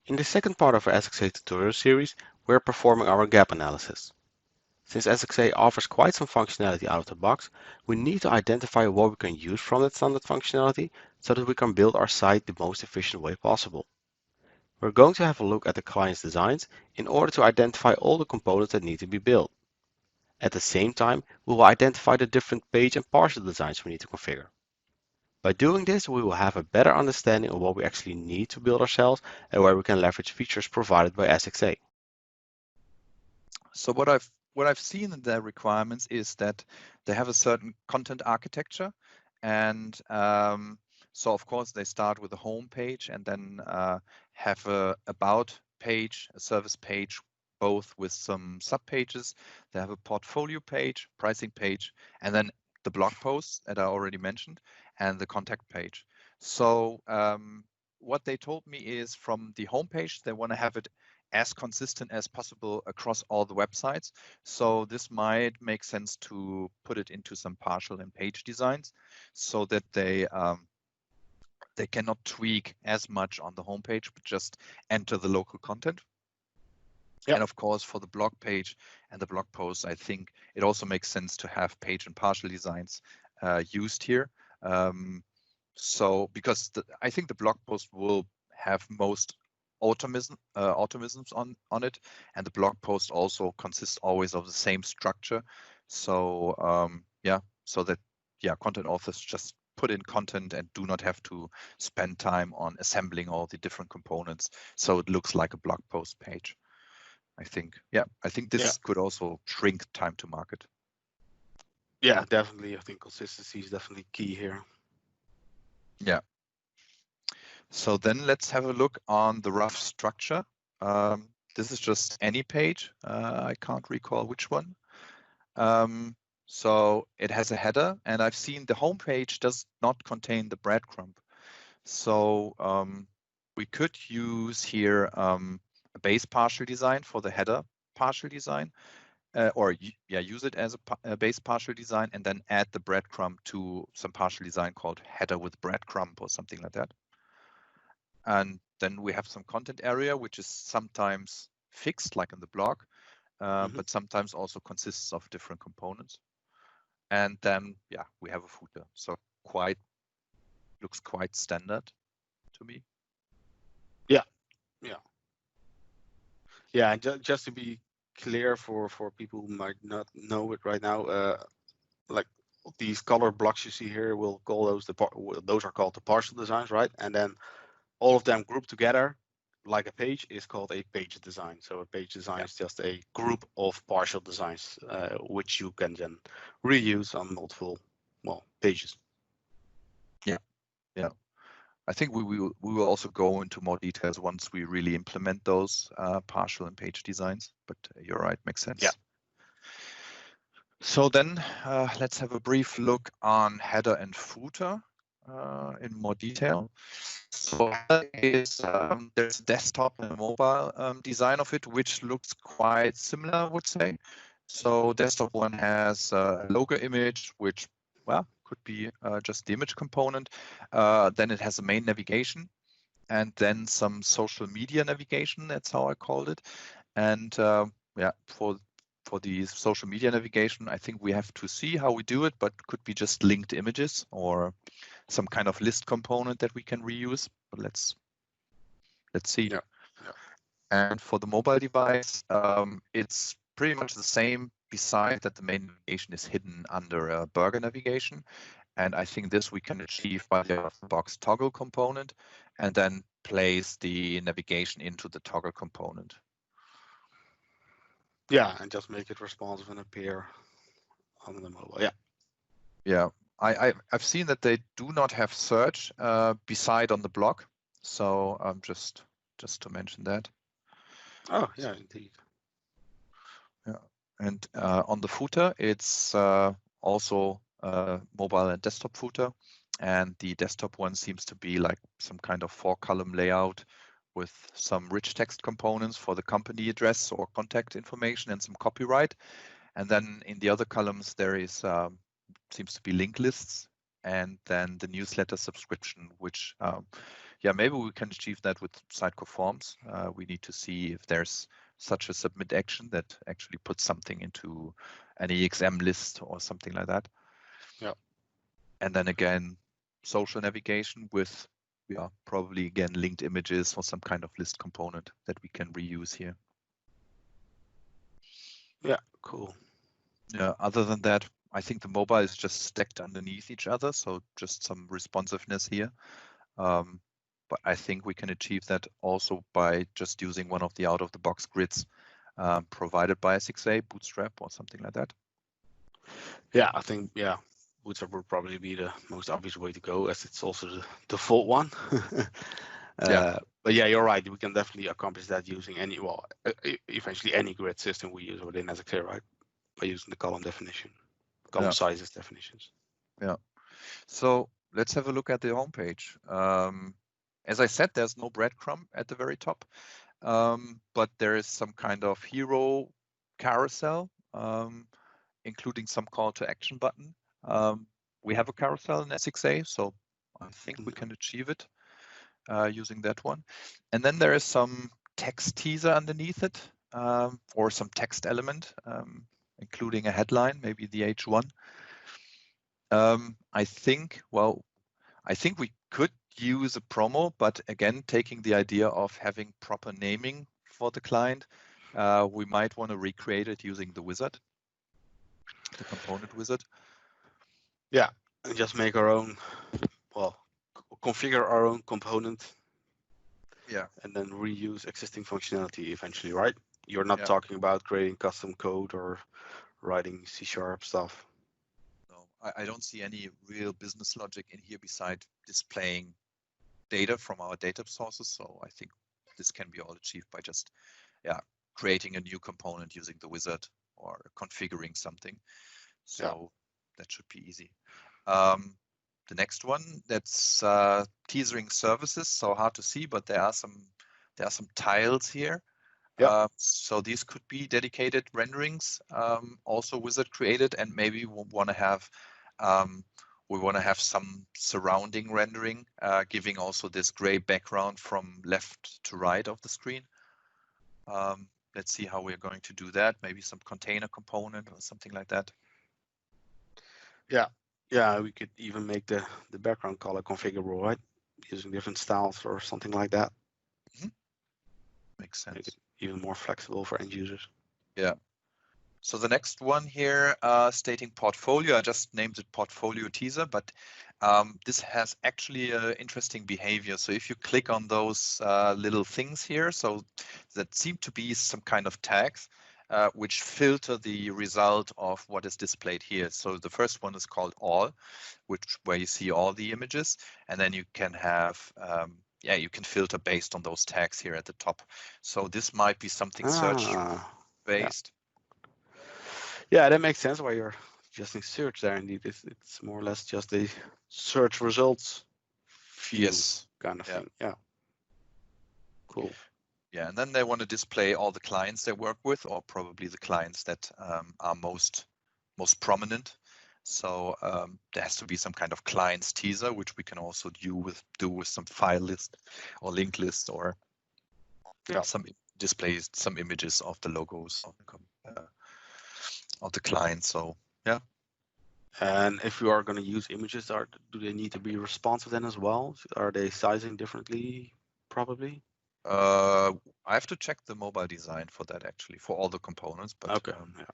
In the second part of our SXA tutorial series, we are performing our gap analysis. Since SXA offers quite some functionality out of the box, we need to identify what we can use from that standard functionality so that we can build our site the most efficient way possible. We're going to have a look at the client's designs in order to identify all the components that need to be built. At the same time, we will identify the different page and partial designs we need to configure. By doing this, we will have a better understanding of what we actually need to build ourselves and where we can leverage features provided by SXA. So what I've seen in their requirements is that they have a certain content architecture, and so of course they start with a home page and then have a about page, a service page, both with some sub pages. They have a portfolio page, pricing page, and then the blog posts that I already mentioned, and the contact page. So what they told me is from the homepage, they want to have it as consistent as possible across all the websites. So this might make sense to put it into some partial and page designs so that they cannot tweak as much on the homepage, but just enter the local content. Yep. And of course, for the blog page and the blog post, I think it also makes sense to have page and partial designs used here. So because I think the blog post will have most automisms on it, and the blog post also consists always of the same structure. So yeah, so that content authors just put in content and do not have to spend time on assembling all the different components, so it looks like a blog post page. I think this could also shrink time to market. Yeah, definitely. I think consistency is definitely key here. Yeah. So then let's have a look on the rough structure. This is just any page. I can't recall which one. So it has a header, and I've seen the home page does not contain the breadcrumb. So we could use here a base partial design for the header partial design, or use it as a base partial design and then add the breadcrumb to some partial design called header with breadcrumb or something like that. And then we have some content area, which is sometimes fixed, like in the blog, but sometimes also consists of different components. And then, we have a footer. So looks quite standard to me. Yeah. And just to be clear for people who might not know it right now, like these color blocks you see here, we'll call those are called the partial designs, right? And then all of them grouped together like a page is called a page design. So a page design is just a group of partial designs, which you can then reuse on multiple pages. Yeah. I think we will also go into more details once we really implement those partial and page designs, but you're right, makes sense. Yeah. So then let's have a brief look on header and footer in more detail. So header is there's a desktop and a mobile design of it, which looks quite similar, I would say. So desktop one has a logo image, which could be just the image component. Then it has a main navigation, and then some social media navigation. That's how I called it. And for the social media navigation, I think we have to see how we do it, but could be just linked images or some kind of list component that we can reuse. But let's see. Yeah. And for the mobile device, it's pretty much the same, besides that the main navigation is hidden under a burger navigation. And I think this we can achieve by the out-of-the-box toggle component and then place the navigation into the toggle component. Yeah, and just make it responsive and appear on the mobile. Yeah, I've seen that they do not have search beside on the blog. So just to mention that. Oh, yeah, indeed. Yeah, and on the footer, it's also mobile and desktop footer, and the desktop one seems to be like some kind of 4-column layout with some rich text components for the company address or contact information and some copyright. And then in the other columns, there is seems to be link lists, and then the newsletter subscription, which yeah, maybe we can achieve that with Sitecore Forms. We need to see if there's such a submit action that actually puts something into an EXM list or something like that. Yeah. And then again, social navigation with, probably again linked images or some kind of list component that we can reuse here. Yeah, cool. Yeah, other than that, I think the mobile is just stacked underneath each other, so just some responsiveness here. But I think we can achieve that also by just using one of the out-of-the-box grids provided by SXA, Bootstrap, or something like that. Yeah, I think, Bootstrap would probably be the most obvious way to go, as it's also the default one. But yeah, you're right. We can definitely accomplish that using any, eventually any grid system we use within SXA, right? By using the column definition, column sizes definitions. Yeah. So let's have a look at the homepage. As I said, there's no breadcrumb at the very top, but there is some kind of hero carousel, including some call to action button. We have a carousel in SXA, so I think we can achieve it using that one. And then there is some text teaser underneath it, or some text element, including a headline, maybe the H1. I think we could use a promo, but again, taking the idea of having proper naming for the client, we might want to recreate it using the wizard, the component wizard. Yeah, and just make our own, configure our own component. Yeah. And then reuse existing functionality eventually, right? You're not talking about creating custom code or writing C# stuff. No, I don't see any real business logic in here beside displaying data from our data sources. So I think this can be all achieved by just creating a new component using the wizard or configuring something. So that should be easy. The next one, that's teasering services. So hard to see, but there are some tiles here. So these could be dedicated renderings, also wizard created, and maybe we want to have some surrounding rendering, giving also this gray background from left to right of the screen. Let's see how we're going to do that. Maybe some container component or something like that. Yeah, we could even make the background color configurable, right? Using different styles or something like that. Makes sense. Make it even more flexible for end users. Yeah. So the next one here, stating portfolio, I just named it portfolio teaser, but this has actually interesting behavior. So if you click on those little things here, so that seem to be some kind of tags, which filter the result of what is displayed here. So the first one is called all, where you see all the images, and then you can have you can filter based on those tags here at the top. So this might be something search based. Yeah, that makes sense why you're suggesting search there. Indeed, it's more or less just a search results view kind of thing. Yeah. Cool. Yeah, and then they want to display all the clients they work with, or probably the clients that are most prominent. So there has to be some kind of clients teaser, which we can also do with some file list or link list, or some displays, some images of the logos of the client. So yeah. And if you are going to use images, do they need to be responsive then as well? Are they sizing differently, probably? I have to check the mobile design for that, actually, for all the components. But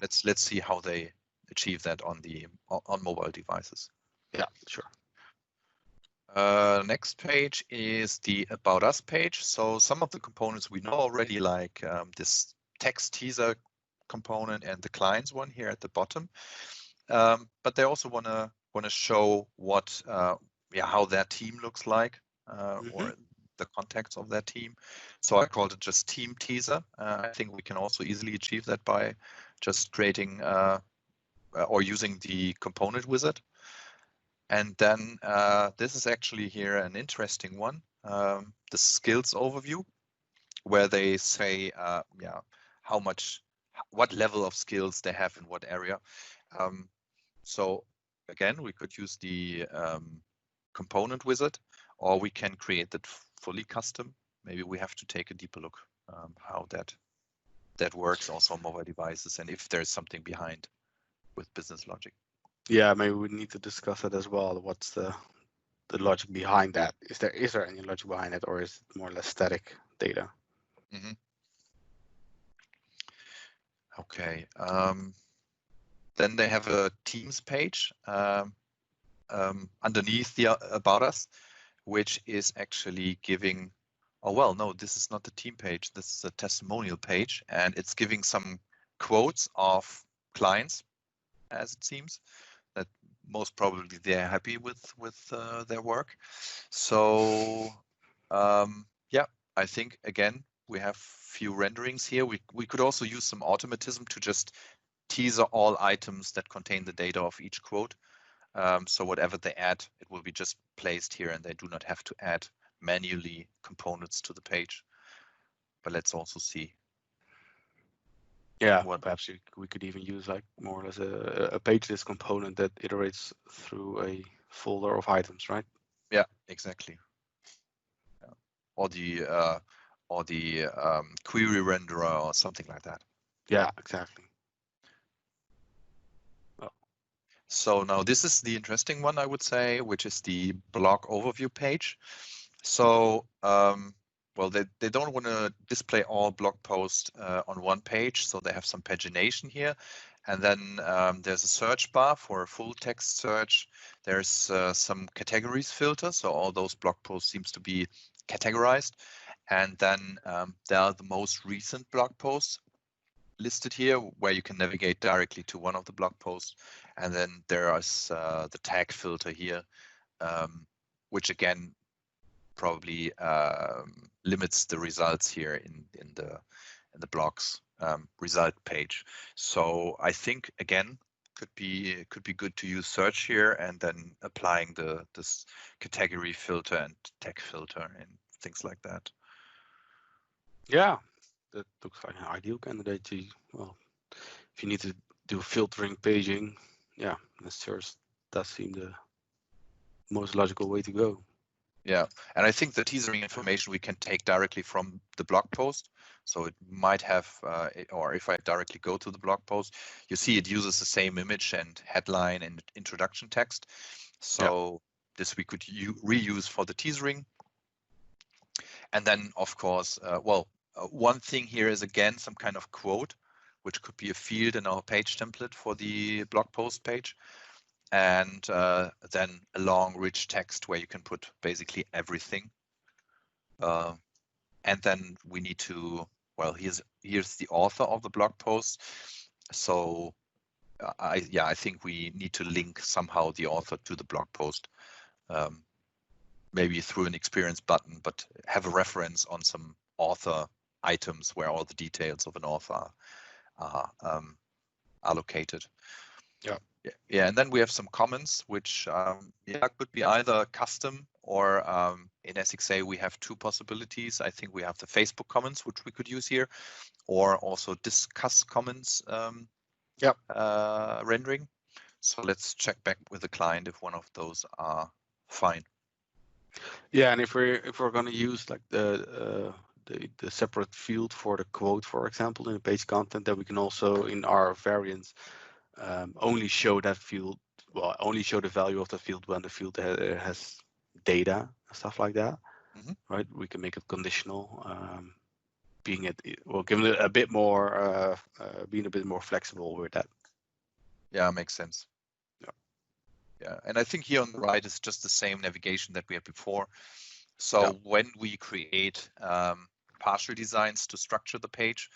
let's see how they achieve that on mobile devices. Yeah, sure. Next page is the About Us page. So some of the components we know already, like this text teaser component and the clients one here at the bottom. But they also want to show what how their team looks like, or the context of their team. So I called it just team teaser. I think we can also easily achieve that by just creating or using the component wizard. And then this is actually here an interesting one, the skills overview, where they say what level of skills they have in what area. So again, we could use the component wizard, or we can create that fully custom, maybe we have to take a deeper look how that works also on mobile devices, and if there's something behind with business logic. Yeah, maybe we need to discuss it as well. What's the logic behind that? Is there any logic behind it, or is it more or less static data? Mm-hmm. Okay. Then they have a Teams page underneath the About Us, which is actually giving, oh, well, no, this is not the team page. This is a testimonial page, and it's giving some quotes of clients, as it seems, that most probably they're happy with their work. So, yeah, I think, again, we have few renderings here. We could also use some automatism to just teaser all items that contain the data of each quote. So whatever they add, it will be just placed here, and they do not have to add manually components to the page. But let's also see. Yeah, What? perhaps we could even use like more or less a page list component that iterates through a folder of items, right? Yeah, exactly. Yeah. Or the query renderer or something like that. Yeah, exactly. Oh. So now this is the interesting one, I would say, which is the blog overview page. So, well, they don't want to display all blog posts on one page, so they have some pagination here. And then there's a search bar for a full text search. There's some categories filter, so all those blog posts seems to be categorized. And then there are the most recent blog posts listed here, where you can navigate directly to one of the blog posts. And then there is the tag filter here, which again probably limits the results here in the blog's result page. So I think again could be good to use search here and then applying this category filter and tag filter and things like that. Yeah, that looks like an ideal candidate to, well, if you need to do filtering, paging, yeah, that sure does seem the most logical way to go. Yeah, and I think the teasering information we can take directly from the blog post. So it might have, or if I directly go to the blog post, you see it uses the same image and headline and introduction text. So this we could reuse for the teasering. And then, of course, well, one thing here is again some kind of quote, which could be a field in our page template for the blog post page. And then a long, rich text where you can put basically everything. And then we need to, well, here's the author of the blog post. So I think we need to link somehow the author to the blog post, maybe through an experience button, but have a reference on some author items where all the details of an author are located. Yeah. Yeah, and then we have some comments, which could be either custom or in SXA we have two possibilities. I think we have the Facebook comments, which we could use here, or also discuss comments rendering. So let's check back with the client if one of those are fine. Yeah, and if we're going to use like the separate field for the quote, for example, in the page content, then we can also in our variants only show that field, well, only show the value of the field when the field has data and stuff like that, right? We can make it conditional, giving it a bit more, being a bit more flexible with that. Yeah, makes sense. Yeah, and I think here on the right is just the same navigation that we had before. So when we create partial designs to structure the page,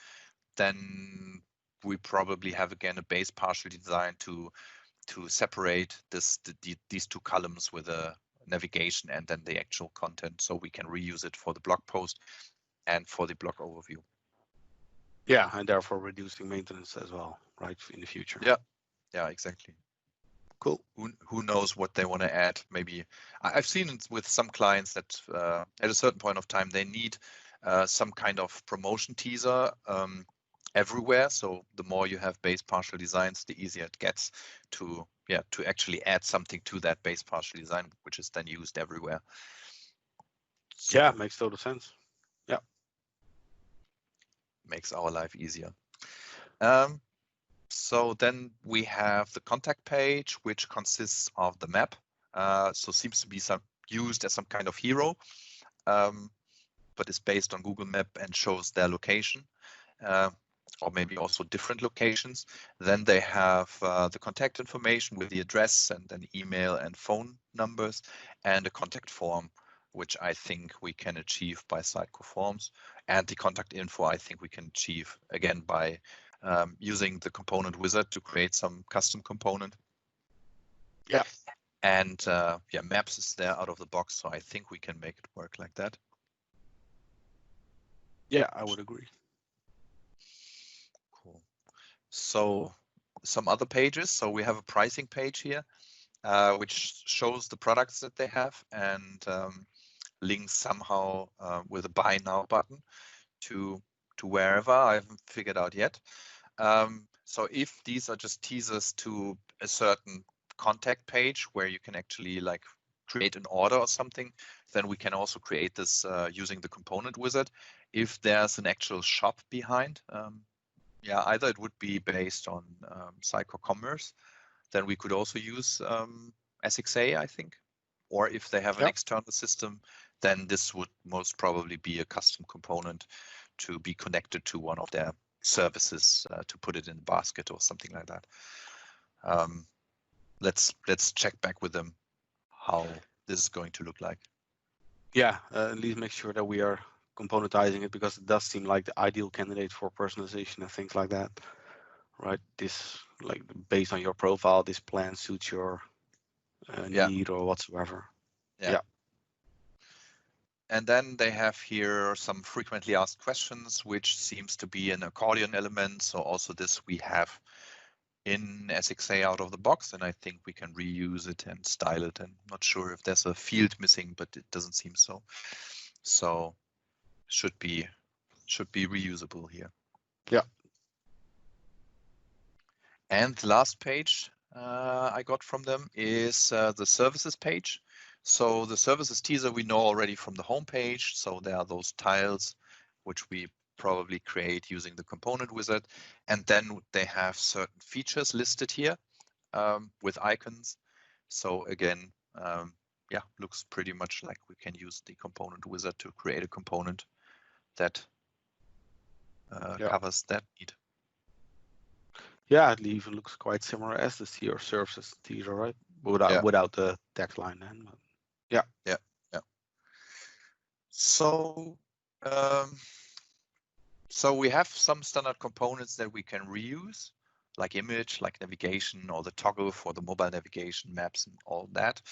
then we probably have again a base partial design to separate these two columns with a navigation and then the actual content, so we can reuse it for the blog post and for the blog overview. Yeah, and therefore reducing maintenance as well, right, in the future. Yeah, exactly. Cool. Who knows what they want to add? Maybe I've seen it with some clients that at a certain point of time they need some kind of promotion teaser everywhere. So the more you have base partial designs, the easier it gets to actually add something to that base partial design, which is then used everywhere. Yeah, makes total sense. Yeah. Makes our life easier. So then we have the contact page, which consists of the map. So seems to be used as some kind of hero, but is based on Google Map and shows their location, or maybe also different locations. Then they have the contact information with the address and an email and phone numbers, and a contact form, which I think we can achieve by Sitecore Forms. And the contact info, I think we can achieve again by using the component wizard to create some custom component. Yeah. And yeah, maps is there out of the box, so I think we can make it work like that. Yeah, I would agree. Cool. So some other pages. So we have a pricing page here, which shows the products that they have and links somehow with a buy now button to wherever. I haven't figured out yet. So if these are just teasers to a certain contact page where you can actually like create an order or something, then we can also create this using the component wizard. If there's an actual shop behind, yeah, either it would be based on Sitecore Commerce, then we could also use SXA, I think. Or if they have an external system, then this would most probably be a custom component to be connected to one of their services to put it in a basket or something like that. Let's check back with them how this is going to look like. Yeah, at least make sure that we are componentizing it, because it does seem like the ideal candidate for personalization and things like that, right? This, like, based on your profile, this plan suits your need or whatsoever. Yeah. And then they have here some frequently asked questions, which seems to be an accordion element. So also this we have in SXA out of the box, and I think we can reuse it and style it. And not sure if there's a field missing, but it doesn't seem so. So should be reusable here. Yeah. And the last page I got from them is the services page. So the services teaser we know already from the home page. So there are those tiles which we probably create using the component wizard. And then they have certain features listed here with icons. So again, yeah, looks pretty much like we can use the component wizard to create a component that covers that need. Yeah, it even looks quite similar as the CR services teaser, right? Without the text line then. But yeah. So so we have some standard components that we can reuse, like image, like navigation, or the toggle for the mobile navigation, maps, and all that.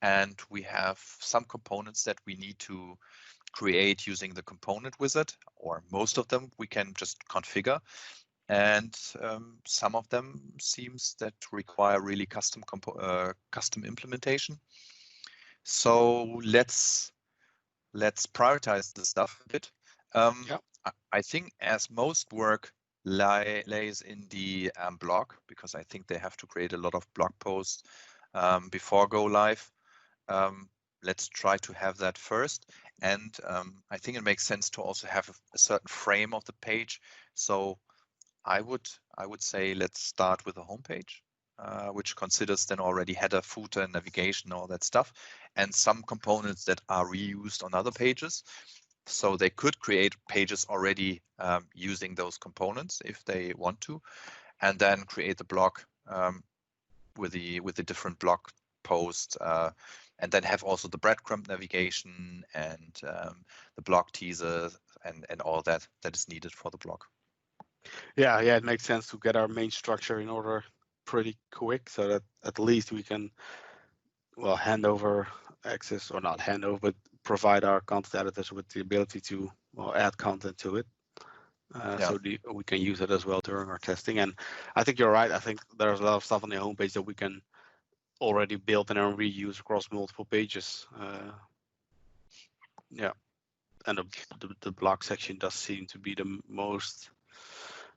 And we have some components that we need to create using the component wizard, or most of them we can just configure. And some of them seems that require really custom implementation. So let's prioritize the stuff a bit. I think as most work lays in the blog, because I think they have to create a lot of blog posts before go live. Let's try to have that first. And I think it makes sense to also have a certain frame of the page. So I would say let's start with a homepage, which considers then already header, footer, navigation, all that stuff, and some components that are reused on other pages. So they could create pages already using those components if they want to, and then create the blog with the different blog posts, and then have also the breadcrumb navigation and the blog teaser and all that is needed for the blog. Yeah, it makes sense to get our main structure in order pretty quick, so that at least we can, well, hand over access, or not hand over, but provide our content editors with the ability to, well, add content to it. So we can use it as well during our testing. And I think you're right. I think there's a lot of stuff on the homepage that we can already build and then reuse across multiple pages. Yeah, and the blog section does seem to be the most,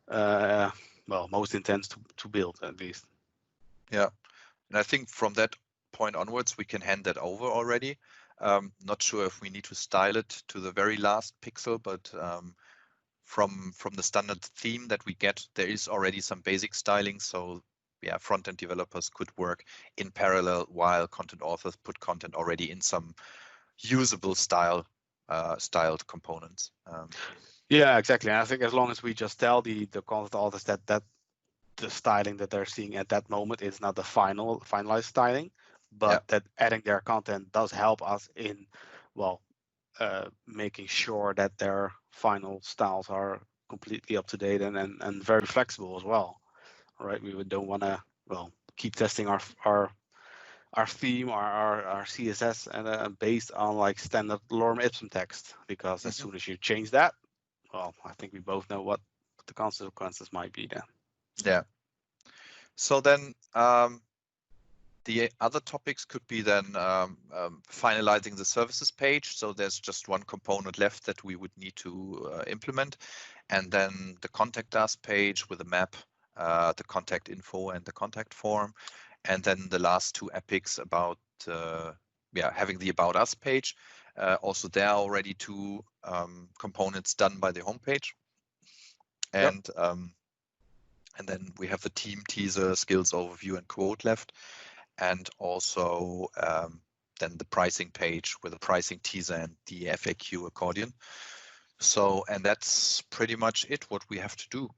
most intense to build, at least. Yeah, and I think from that point onwards we can hand that over already. Not sure if we need to style it to the very last pixel, but from the standard theme that we get, there is already some basic styling. So yeah, front-end developers could work in parallel while content authors put content already in some usable styled components. Yeah, exactly. And I think as long as we just tell the content authors that the styling that they're seeing at that moment is not the finalized styling, but Yeah. that adding their content does help us in, well, making sure that their final styles are completely up to date and very flexible as well. Right? We don't want to, well, keep testing our theme, our CSS, and based on like standard lorem ipsum text, because as soon as you change that, well, I think we both know what the consequences might be then. Yeah. So then the other topics could be then finalizing the services page. So there's just one component left that we would need to implement. And then the contact us page with a map, the contact info and the contact form. And then the last two epics about having the about us page. Also, there are already two components done by the homepage. And Yep. and then we have the team teaser, skills overview, and quote left. And also then the pricing page with the pricing teaser and the FAQ accordion. So, and that's pretty much it, what we have to do.